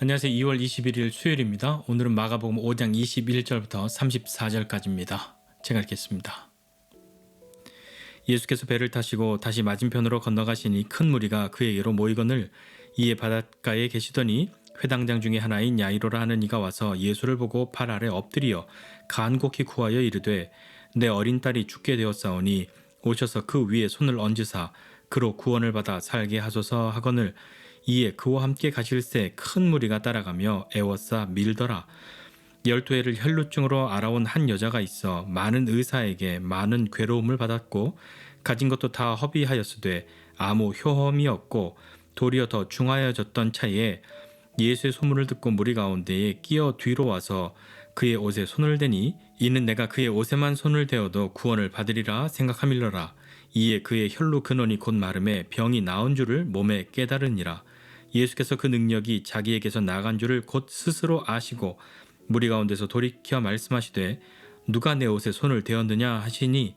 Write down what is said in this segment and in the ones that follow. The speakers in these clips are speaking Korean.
안녕하세요. 2월 21일 수요일입니다. 오늘은 마가복음 5장 21절부터 34절까지입니다. 제가 읽겠습니다. 예수께서 배를 타시고 다시 맞은편으로 건너가시니 큰 무리가 그에게로 모이거늘 이에 바닷가에 계시더니 회당장 중에 하나인 야이로라 하는 이가 와서 예수를 보고 발 아래 엎드리어 간곡히 구하여 이르되 내 어린 딸이 죽게 되었사오니 오셔서 그 위에 손을 얹으사 그로 구원을 받아 살게 하소서 하거늘 이에 그와 함께 가실새 큰 무리가 따라가며 애워싸 밀더라. 12해를 혈루증으로 알아온 한 여자가 있어 많은 의사에게 많은 괴로움을 받았고 가진 것도 다 허비하였으되 아무 효험이 없고 도리어 더 중하여졌던 차에 예수의 소문을 듣고 무리 가운데에 끼어 뒤로 와서 그의 옷에 손을 대니 이는 내가 그의 옷에만 손을 대어도 구원을 받으리라 생각하밀러라. 이에 그의 혈루 근원이 곧 마름에 병이 나은 줄을 몸에 깨달으니라. 예수께서 그 능력이 자기에게서 나간 줄을 곧 스스로 아시고 무리 가운데서 돌이켜 말씀하시되 누가 내 옷에 손을 대었느냐 하시니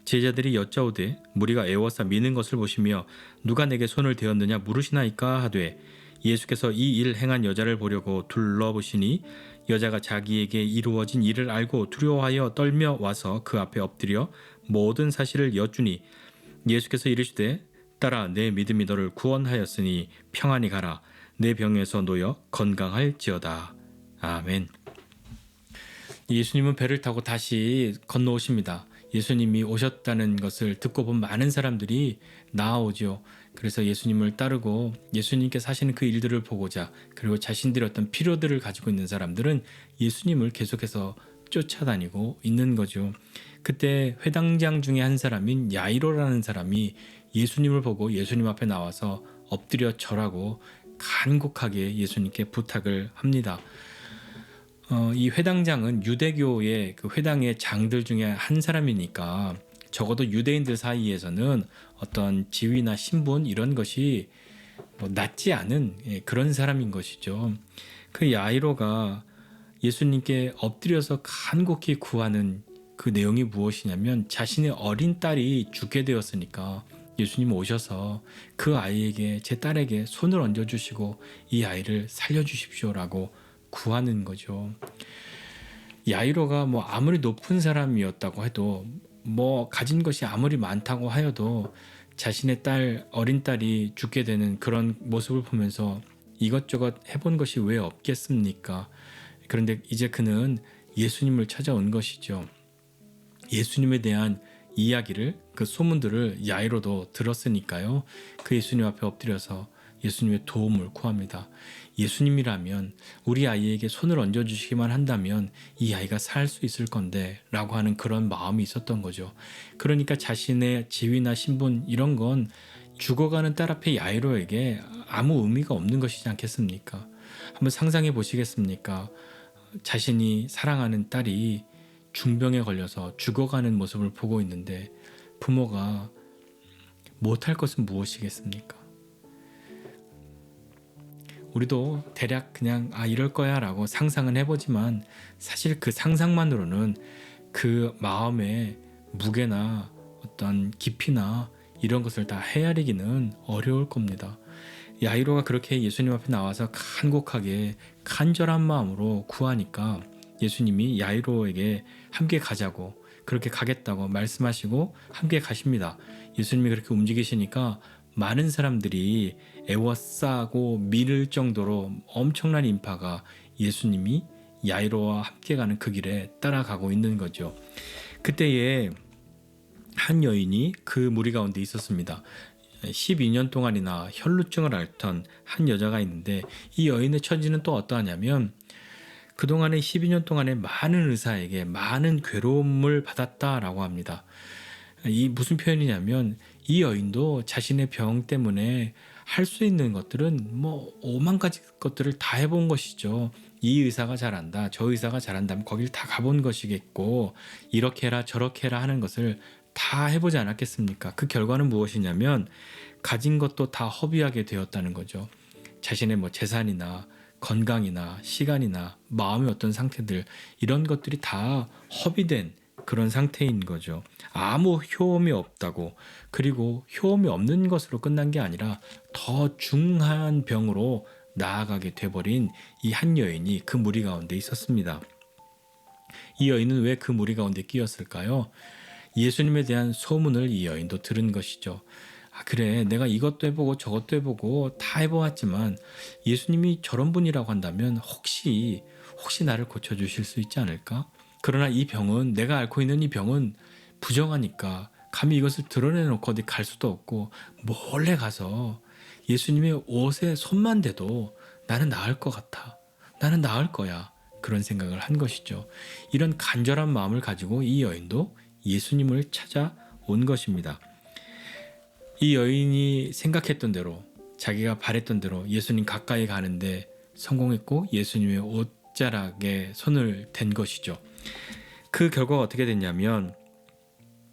제자들이 여짜오되 무리가 애워싸 미는 것을 보시며 누가 내게 손을 대었느냐 물으시나이까 하되 예수께서 이 일 행한 여자를 보려고 둘러보시니 여자가 자기에게 이루어진 일을 알고 두려워하여 떨며 와서 그 앞에 엎드려 모든 사실을 여쭈니 예수께서 이르시되 딸아 내 믿음이 너를 구원하였으니 평안히 가라 내 병에서 놓여 건강할지어다. 아멘. 예수님은 배를 타고 다시 건너오십니다. 예수님이 오셨다는 것을 듣고 본 많은 사람들이 나아오죠. 그래서 예수님을 따르고 예수님께서 하시는 그 일들을 보고자 그리고 자신들의 어떤 필요들을 가지고 있는 사람들은 예수님을 계속해서 쫓아다니고 있는 거죠. 그때 회당장 중에 한 사람인 야이로라는 사람이 예수님을 보고 예수님 앞에 나와서 엎드려 절하고 간곡하게 예수님께 부탁을 합니다. 이 회당장은 유대교의 그 회당의 장들 중에 한 사람이니까 적어도 유대인들 사이에서는 어떤 지위나 신분 이런 것이 낮지 않은 그런 사람인 것이죠. 그 야이로가 예수님께 엎드려서 간곡히 구하는 그 내용이 무엇이냐면 자신의 어린 딸이 죽게 되었으니까 예수님 오셔서 그 아이에게 제 딸에게 손을 얹어주시고 이 아이를 살려주십시오라고 구하는 거죠. 야이로가 아무리 높은 사람이었다고 해도 가진 것이 아무리 많다고 하여도 자신의 어린 딸이 죽게 되는 그런 모습을 보면서 이것저것 해본 것이 왜 없겠습니까? 그런데 이제 그는 예수님을 찾아온 것이죠. 예수님에 대한 이야기를 그 소문들을 야이로도 들었으니까요. 그 예수님 앞에 엎드려서 예수님의 도움을 구합니다. 예수님이라면 우리 아이에게 손을 얹어주시기만 한다면 이 아이가 살 수 있을 건데 라고 하는 그런 마음이 있었던 거죠. 그러니까 자신의 지위나 신분 이런 건 죽어가는 딸 앞에 야이로에게 아무 의미가 없는 것이지 않겠습니까? 한번 상상해 보시겠습니까? 자신이 사랑하는 딸이 중병에 걸려서 죽어가는 모습을 보고 있는데 부모가 못할 것은 무엇이겠습니까? 우리도 대략 그냥 이럴 거야 라고 상상은 해보지만 사실 그 상상만으로는 그 마음의 무게나 어떤 깊이나 이런 것을 다 헤아리기는 어려울 겁니다. 야이로가 그렇게 예수님 앞에 나와서 간곡하게 간절한 마음으로 구하니까 예수님이 야이로에게 함께 가자고 그렇게 가겠다고 말씀하시고 함께 가십니다. 예수님이 그렇게 움직이시니까 많은 사람들이 애워싸고 밀을 정도로 엄청난 인파가 예수님이 야이로와 함께 가는 그 길에 따라가고 있는 거죠. 그때에 한 여인이 그 무리 가운데 있었습니다. 12년 동안이나 혈루증을 앓던 한 여자가 있는데 이 여인의 처지는 또 어떠하냐면 그동안에 12년 동안에 많은 의사에게 많은 괴로움을 받았다라고 합니다. 이 무슨 표현이냐면 이 여인도 자신의 병 때문에 할 수 있는 것들은 5만 가지 것들을 다 해본 것이죠. 이 의사가 잘한다, 저 의사가 잘한다면 거길 다 가본 것이겠고 이렇게 해라 저렇게 해라 하는 것을 다 해보지 않았겠습니까? 그 결과는 무엇이냐면 가진 것도 다 허비하게 되었다는 거죠. 자신의 재산이나 건강이나 시간이나 마음의 어떤 상태들 이런 것들이 다 허비된 그런 상태인 거죠. 아무 효험이 없다고 그리고 효험이 없는 것으로 끝난 게 아니라 더 중한 병으로 나아가게 돼버린 이 한 여인이 그 무리 가운데 있었습니다. 이 여인은 왜 그 무리 가운데 끼었을까요? 예수님에 대한 소문을 이 여인도 들은 것이죠. 아, 그래, 내가 이것도 해보고 저것도 해보고 다 해보았지만 예수님이 저런 분이라고 한다면 혹시 나를 고쳐주실 수 있지 않을까? 그러나 이 병은, 내가 앓고 있는 이 병은 부정하니까 감히 이것을 드러내놓고 어디 갈 수도 없고 몰래 가서 예수님의 옷에 손만 대도 나는 나을 것 같아. 나는 나을 거야. 그런 생각을 한 것이죠. 이런 간절한 마음을 가지고 이 여인도 예수님을 찾아온 것입니다. 이 여인이 생각했던 대로, 자기가 바랬던 대로 예수님 가까이 가는데 성공했고 예수님의 옷자락에 손을 댄 것이죠. 그 결과가 어떻게 됐냐면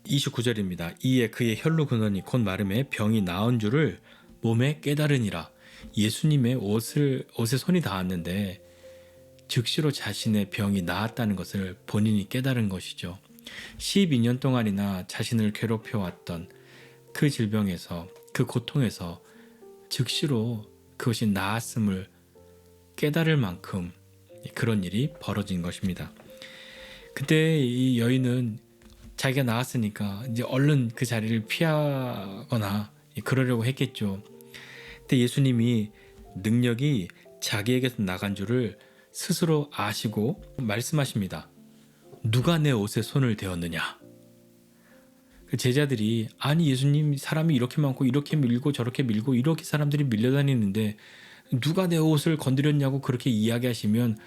29절입니다. 이에 그의 혈루 근원이 곧 마름에 병이 나은 줄을 몸에 깨달으니라. 예수님의 옷에 손이 닿았는데 즉시로 자신의 병이 나았다는 것을 본인이 깨달은 것이죠. 12년 동안이나 자신을 괴롭혀왔던 그 질병에서, 그 고통에서 즉시로 그것이 나았음을 깨달을 만큼 그런 일이 벌어진 것입니다. 그때 이 여인은 자기가 나았으니까 이제 얼른 그 자리를 피하거나 그러려고 했겠죠. 근데 예수님이 능력이 자기에게서 나간 줄을 스스로 아시고 말씀하십니다. 누가 내 옷에 손을 대었느냐? 그 제자들이, 아니 예수님, 사람이 이렇게 많고 이렇게 밀고 저렇게 밀고 이렇게 사람들이 밀려다니는데 누가 내 옷을 건드렸냐고 그렇게 이야기하시면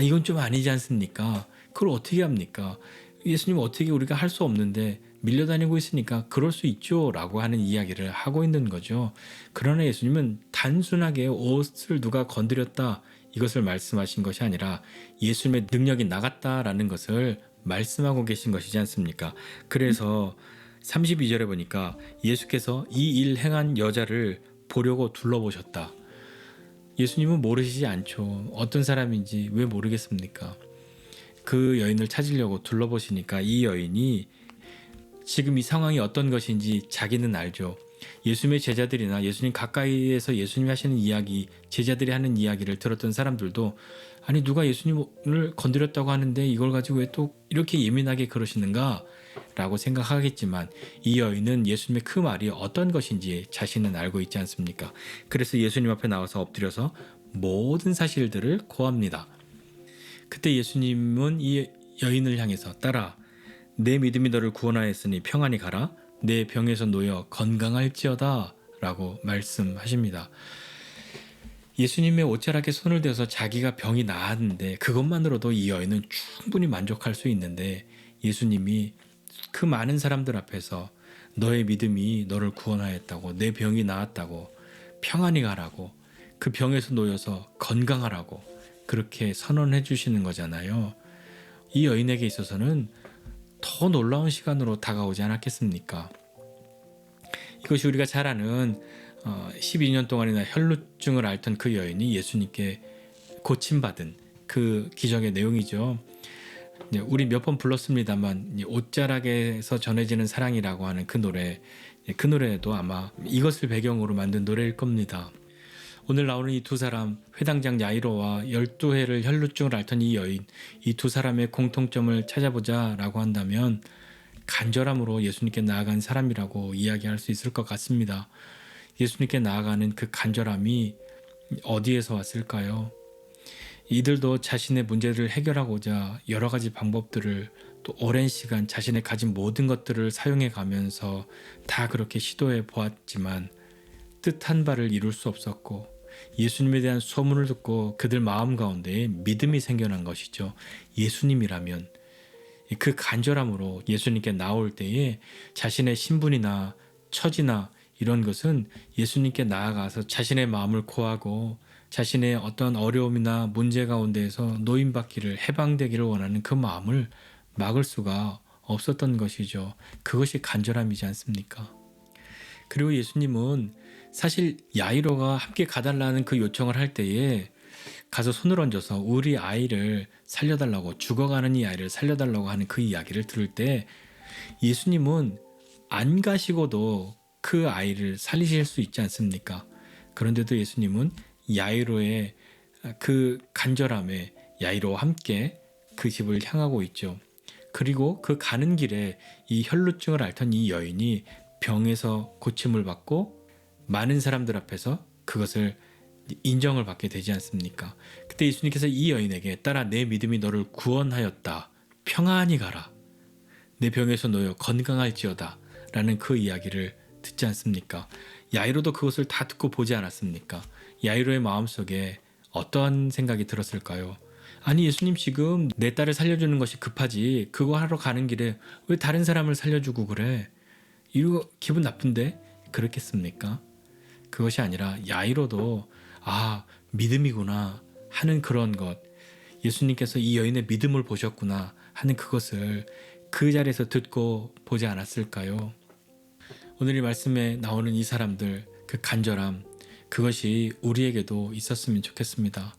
이건 좀 아니지 않습니까? 그걸 어떻게 합니까? 예수님, 어떻게 우리가 할 수 없는데 밀려다니고 있으니까 그럴 수 있죠 라고 하는 이야기를 하고 있는 거죠. 그러나 예수님은 단순하게 옷을 누가 건드렸다 이것을 말씀하신 것이 아니라 예수님의 능력이 나갔다라는 것을 말씀하고 계신 것이지 않습니까? 그래서 32절에 보니까 예수께서 이 일 행한 여자를 보려고 둘러보셨다. 예수님은 모르시지 않죠. 어떤 사람인지 왜 모르겠습니까? 그 여인을 찾으려고 둘러보시니까 이 여인이 지금 이 상황이 어떤 것인지 자기는 알죠. 예수님의 제자들이나 예수님 가까이에서 예수님이 하시는 이야기, 제자들이 하는 이야기를 들었던 사람들도 아니 누가 예수님을 건드렸다고 하는데 이걸 가지고 왜 또 이렇게 예민하게 그러시는가? 라고 생각하겠지만 이 여인은 예수님의 그 말이 어떤 것인지 자신은 알고 있지 않습니까? 그래서 예수님 앞에 나와서 엎드려서 모든 사실들을 고합니다. 그때 예수님은 이 여인을 향해서 따라 내 믿음이 너를 구원하였으니 평안히 가라. 내 병에서 놓여 건강할지어다 라고 말씀하십니다. 예수님의 옷자락에 손을 대서 자기가 병이 나았는데 그것만으로도 이 여인은 충분히 만족할 수 있는데 예수님이 그 많은 사람들 앞에서 너의 믿음이 너를 구원하였다고, 내 병이 나았다고, 평안히 가라고, 그 병에서 놓여서 건강하라고 그렇게 선언해 주시는 거잖아요. 이 여인에게 있어서는 더 놀라운 시간으로 다가오지 않았겠습니까? 이것이 우리가 잘 아는 12년 동안이나 혈루증을 앓던 그 여인이 예수님께 고침받은 그 기적의 내용이죠. 우리 몇 번 불렀습니다만 옷자락에서 전해지는 사랑이라고 하는 그 노래도 아마 이것을 배경으로 만든 노래일 겁니다. 오늘 나오는 이 두 사람, 회당장 야이로와 12회를 혈루증을 앓던 이 여인, 이 두 사람의 공통점을 찾아보자 라고 한다면 간절함으로 예수님께 나아간 사람이라고 이야기할 수 있을 것 같습니다. 예수님께 나아가는 그 간절함이 어디에서 왔을까요? 이들도 자신의 문제를 해결하고자 여러 가지 방법들을 또 오랜 시간 자신의 가진 모든 것들을 사용해 가면서 다 그렇게 시도해 보았지만 뜻한 바를 이룰 수 없었고 예수님에 대한 소문을 듣고 그들 마음 가운데 믿음이 생겨난 것이죠. 예수님이라면 그 간절함으로 예수님께 나올 때에 자신의 신분이나 처지나 이런 것은 예수님께 나아가서 자신의 마음을 고하고 자신의 어떤 어려움이나 문제 가운데에서 노임받기를 해방되기를 원하는 그 마음을 막을 수가 없었던 것이죠. 그것이 간절함이지 않습니까? 그리고 예수님은 사실 야이로가 함께 가달라는 그 요청을 할 때에 가서 손을 얹어서 우리 아이를 살려달라고, 죽어가는 이 아이를 살려달라고 하는 그 이야기를 들을 때 예수님은 안 가시고도 그 아이를 살리실 수 있지 않습니까? 그런데도 예수님은 야이로의 그 간절함에 야이로와 함께 그 집을 향하고 있죠. 그리고 그 가는 길에 이 혈루증을 앓던 이 여인이 병에서 고침을 받고 많은 사람들 앞에서 그것을 인정을 받게 되지 않습니까? 그때 예수님께서 이 여인에게 따라 내 믿음이 너를 구원하였다. 평안히 가라. 내 병에서 놓여 건강할지어다. 라는 그 이야기를 듣지 않습니까? 야이로도 그것을 다 듣고 보지 않았습니까? 야이로의 마음속에 어떠한 생각이 들었을까요? 아니 예수님 지금 내 딸을 살려주는 것이 급하지 그거 하러 가는 길에 왜 다른 사람을 살려주고 그래? 이거 기분 나쁜데? 그렇겠습니까? 그것이 아니라 야이로도 믿음이구나 하는 그런 것, 예수님께서 이 여인의 믿음을 보셨구나 하는 그것을 그 자리에서 듣고 보지 않았을까요? 오늘 이 말씀에 나오는 이 사람들 그 간절함, 그것이 우리에게도 있었으면 좋겠습니다.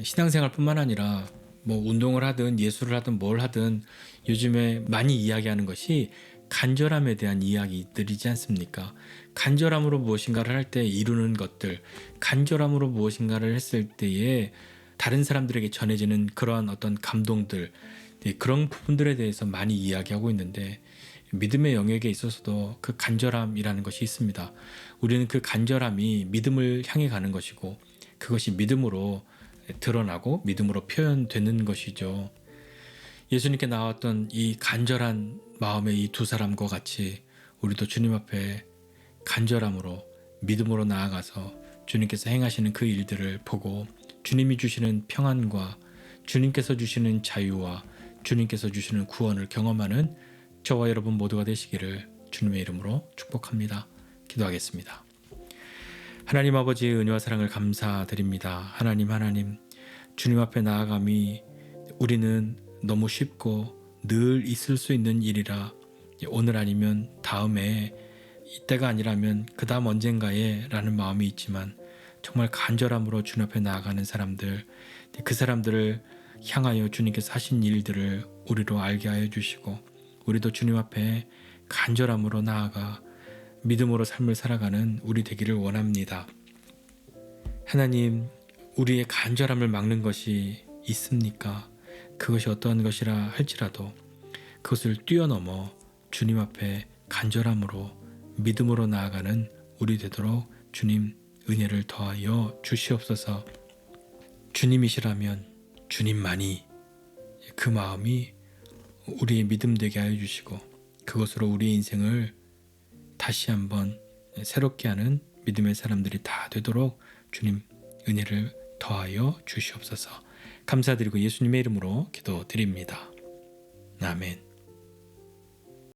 신앙생활뿐만 아니라 운동을 하든 예술을 하든 뭘 하든 요즘에 많이 이야기하는 것이 간절함에 대한 이야기들이지 않습니까? 간절함으로 무엇인가를 할 때 이루는 것들, 간절함으로 무엇인가를 했을 때에 다른 사람들에게 전해지는 그러한 어떤 감동들, 그런 부분들에 대해서 많이 이야기하고 있는데 믿음의 영역에 있어서도 그 간절함이라는 것이 있습니다. 우리는 그 간절함이 믿음을 향해 가는 것이고 그것이 믿음으로 드러나고 믿음으로 표현되는 것이죠. 예수님께 나왔던 이 간절한 마음의 이 두 사람과 같이 우리도 주님 앞에 간절함으로 믿음으로 나아가서 주님께서 행하시는 그 일들을 보고 주님이 주시는 평안과 주님께서 주시는 자유와 주님께서 주시는 구원을 경험하는 저와 여러분 모두가 되시기를 주님의 이름으로 축복합니다. 기도하겠습니다. 하나님 아버지의 은혜와 사랑을 감사드립니다. 하나님 주님 앞에 나아감이 우리는 너무 쉽고 늘 있을 수 있는 일이라 오늘 아니면 다음에 이때가 아니라면 그 다음 언젠가에 라는 마음이 있지만 정말 간절함으로 주님 앞에 나아가는 사람들, 그 사람들을 향하여 주님께서 하신 일들을 우리로 알게 하여 주시고 우리도 주님 앞에 간절함으로 나아가 믿음으로 삶을 살아가는 우리 되기를 원합니다. 하나님, 우리의 간절함을 막는 것이 있습니까? 그것이 어떠한 것이라 할지라도 그것을 뛰어넘어 주님 앞에 간절함으로 믿음으로 나아가는 우리 되도록 주님 은혜를 더하여 주시옵소서. 주님이시라면 주님만이 그 마음이 우리의 믿음 되게 하여 주시고 그것으로 우리의 인생을 다시 한번 새롭게 하는 믿음의 사람들이 다 되도록 주님 은혜를 더하여 주시옵소서. 감사드리고 예수님의 이름으로 기도드립니다. 아멘.